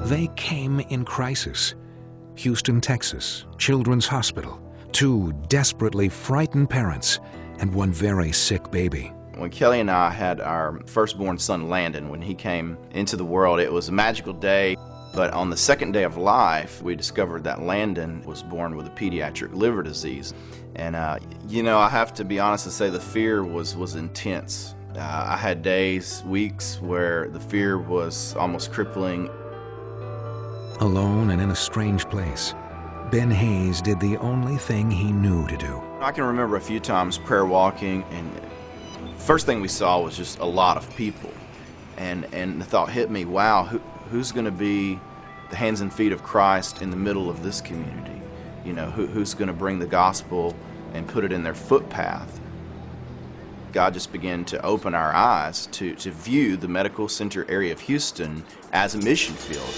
They came in crisis. Houston, Texas, Children's Hospital, 2 desperately frightened parents, and 1 very sick baby. When Kelly and I had our firstborn son, Landon, when he came into the world, it was a magical day. But on the 2nd day of life, we discovered that Landon was born with a pediatric liver disease. And, you know, I have to be honest and say the fear was intense. I had days, weeks, where the fear was almost crippling. Alone and in a strange place, Ben Hays did the only thing he knew to do. I can remember a few times prayer walking, and first thing we saw was just a lot of people. And the thought hit me, wow, who's going to be the hands and feet of Christ in the middle of this community? You know, who's going to bring the gospel and put it in their footpath? God just began to open our eyes to view the medical center area of Houston as a mission field.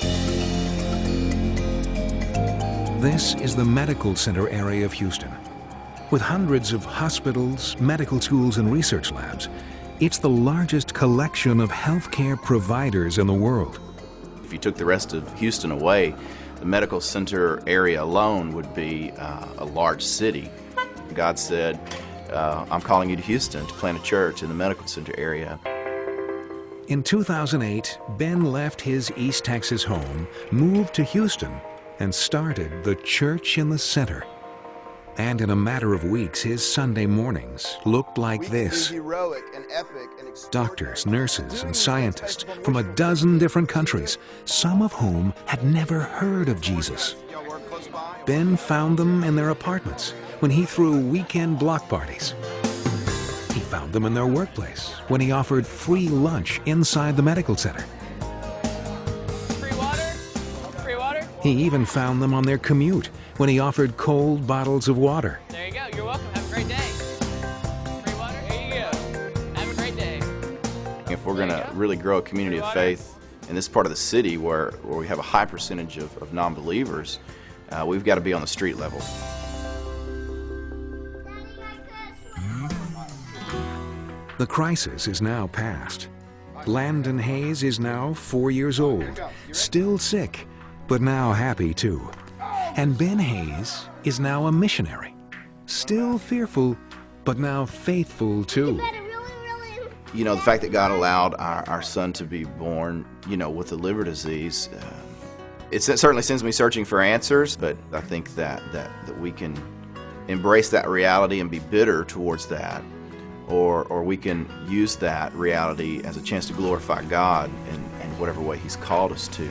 This is the medical center area of Houston. With hundreds of hospitals, medical schools, and research labs, it's the largest collection of healthcare providers in the world. If you took the rest of Houston away, the medical center area alone would be a large city. God said, I'm calling you to Houston to plant a church in the medical center area. In 2008, Ben left his East Texas home, moved to Houston, and started the Church in the Center. And in a matter of weeks, his Sunday mornings looked like this. Doctors, nurses, and scientists from a dozen different countries, some of whom had never heard of Jesus. Ben found them in their apartments when he threw weekend block parties. He found them in their workplace when he offered free lunch inside the medical center. Free water? He even found them on their commute when he offered cold bottles of water. There you go. You're welcome. Have a great day. Free water? Here you go. Have a great day. If we're going to really grow a community of faith in this part of the city where we have a high percentage of non-believers, we've got to be on the street level. The crisis is now past. Landon Hays is now 4 years old, still sick, but now happy too. And Ben Hays is now a missionary, still fearful, but now faithful too. You know, the fact that God allowed our son to be born, you know, with a liver disease, it certainly sends me searching for answers, but I think that we can embrace that reality and be bitter towards that, or we can use that reality as a chance to glorify God in whatever way He's called us to.